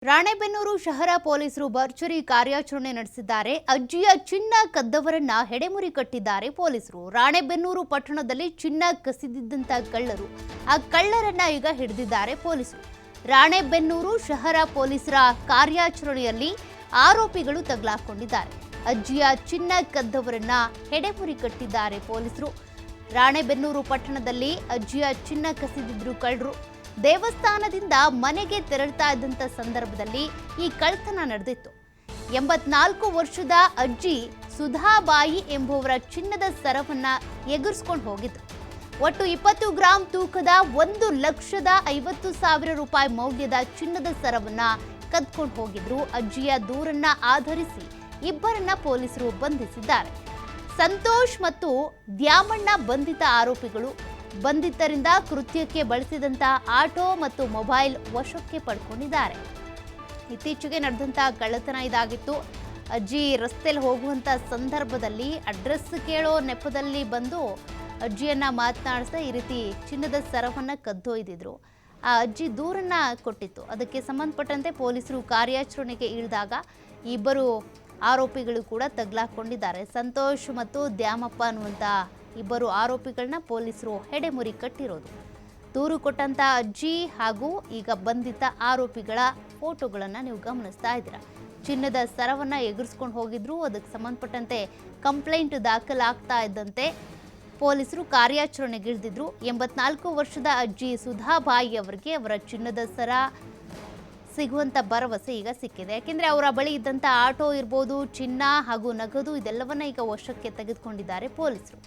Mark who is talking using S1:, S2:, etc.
S1: ರಾಣೆಬೆನ್ನೂರು ಶಹರ ಪೊಲೀಸರು ಭರ್ಜರಿ ಕಾರ್ಯಾಚರಣೆ ನಡೆಸಿದ್ದಾರೆ. ಅಜ್ಜಿಯ ಚಿನ್ನ ಕದ್ದವರನ್ನ ಹೆಡೆಮುರಿ ಕಟ್ಟಿದ್ದಾರೆ ಪೊಲೀಸರು. ರಾಣೆಬೆನ್ನೂರು ಪಟ್ಟಣದಲ್ಲಿ ಚಿನ್ನ ಕಸಿದಿದ್ದಂತ ಕಳ್ಳರು, ಆ ಕಳ್ಳರನ್ನ ಈಗ ಹಿಡಿದಿದ್ದಾರೆ ಪೊಲೀಸರು. ರಾಣೆಬೆನ್ನೂರು ಶಹರ ಪೊಲೀಸರ ಕಾರ್ಯಾಚರಣೆಯಲ್ಲಿ ಆರೋಪಿಗಳು ತಗಲಾಕೊಂಡಿದ್ದಾರೆ. ಅಜ್ಜಿಯ ಚಿನ್ನ ಕದ್ದವರನ್ನ ಹೆಡೆಮುರಿ ಕಟ್ಟಿದ್ದಾರೆ ಪೊಲೀಸರು. ರಾಣೆಬೆನ್ನೂರು ಪಟ್ಟಣದಲ್ಲಿ ಅಜ್ಜಿಯ ಚಿನ್ನ ಕಸಿದಿದ್ರು ಕಳ್ಳರು. ದೇವಸ್ಥಾನದಿಂದ ಮನೆಗೆ ತೆರಳುತ್ತಾ ಇದ್ದಂಥ ಸಂದರ್ಭದಲ್ಲಿ ಈ ಕಳ್ಳತನ ನಡೆದಿತ್ತು. 84 ವರ್ಷದ ಅಜ್ಜಿ ಸುಧಾಬಾಯಿ ಎಂಬುವರ ಚಿನ್ನದ ಸರವನ್ನ ಎಗರಿಸ್ಕೊಂಡು ಹೋಗಿದ್ರು. ಒಟ್ಟು 20 ಗ್ರಾಂ ತೂಕದ 1,50,000 ರೂಪಾಯಿ ಮೌಲ್ಯದ ಚಿನ್ನದ ಸರವನ್ನ ಕದ್ಕೊಂಡು ಹೋಗಿದ್ರು. ಅಜ್ಜಿಯ ದೂರನ್ನ ಆಧರಿಸಿ ಇಬ್ಬರನ್ನ ಪೊಲೀಸರು ಬಂಧಿಸಿದ್ದಾರೆ. ಸಂತೋಷ್ ಮತ್ತು ದ್ಯಾಮಣ್ಣ ಬಂಧಿತ ಆರೋಪಿಗಳು. ಬಂಧಿತರಿಂದ ಕೃತ್ಯಕ್ಕೆ ಬಳಸಿದಂತ ಆಟೋ ಮತ್ತು ಮೊಬೈಲ್ ವಶಕ್ಕೆ ಪಡ್ಕೊಂಡಿದ್ದಾರೆ. ಇತ್ತೀಚೆಗೆ ನಡೆದಂತಹ ಕಳ್ಳತನ ಇದಾಗಿತ್ತು. ಅಜ್ಜಿ ರಸ್ತೆಯಲ್ಲಿ ಹೋಗುವಂತ ಸಂದರ್ಭದಲ್ಲಿ ಅಡ್ರೆಸ್ ಕೇಳೋ ನೆಪದಲ್ಲಿ ಬಂದು ಅಜ್ಜಿಯನ್ನ ಮಾತನಾಡಿಸ್ತಾ ಈ ರೀತಿ ಚಿನ್ನದ ಸರವನ್ನ ಕದ್ದೊಯ್ದಿದ್ರು. ಆ ಅಜ್ಜಿ ದೂರನ್ನ ಕೊಟ್ಟಿತ್ತು. ಅದಕ್ಕೆ ಸಂಬಂಧಪಟ್ಟಂತೆ ಪೊಲೀಸರು ಕಾರ್ಯಾಚರಣೆಗೆ ಇಳಿದಾಗ ಇಬ್ಬರು ಆರೋಪಿಗಳು ಕೂಡ ತಗಲಾಕೊಂಡಿದ್ದಾರೆ. ಸಂತೋಷ್ ಮತ್ತು ದ್ಯಾಮಪ್ಪ ಅನ್ನುವಂಥ ಇಬ್ಬರು ಆರೋಪಿಗಳನ್ನ ಪೊಲೀಸರು ಹೆಡೆಮುರಿ ಕಟ್ಟಿರೋದು. ದೂರು ಕೊಟ್ಟಂತ ಅಜ್ಜಿ ಹಾಗೂ ಈಗ ಬಂಧಿತ ಆರೋಪಿಗಳ ಫೋಟೋಗಳನ್ನು ನೀವು ಗಮನಿಸ್ತಾ ಇದ್ದೀರಾ. ಚಿನ್ನದ ಸರವನ್ನ ಎಗರಿಸ್ಕೊಂಡು ಹೋಗಿದ್ರು. ಅದಕ್ಕೆ ಸಂಬಂಧಪಟ್ಟಂತೆ ಕಂಪ್ಲೇಂಟ್ ದಾಖಲಾಗ್ತಾ ಇದ್ದಂತೆ ಪೊಲೀಸರು ಕಾರ್ಯಾಚರಣೆಗಿಳಿದಿದ್ರು. 84 ವರ್ಷದ ಅಜ್ಜಿ ಸುಧಾಬಾಯಿ ಅವರಿಗೆ ಅವರ ಚಿನ್ನದ ಸರ ಸಿಗುವಂತ ಭರವಸೆ ಈಗ ಸಿಕ್ಕಿದೆ. ಯಾಕೆಂದ್ರೆ ಅವರ ಬಳಿ ಇದ್ದಂತ ಆಟೋ ಇರ್ಬೋದು, ಚಿನ್ನ ಹಾಗೂ ನಗದು ಇದೆಲ್ಲವನ್ನ ಈಗ ವಶಕ್ಕೆ ತೆಗೆದುಕೊಂಡಿದ್ದಾರೆ ಪೊಲೀಸರು.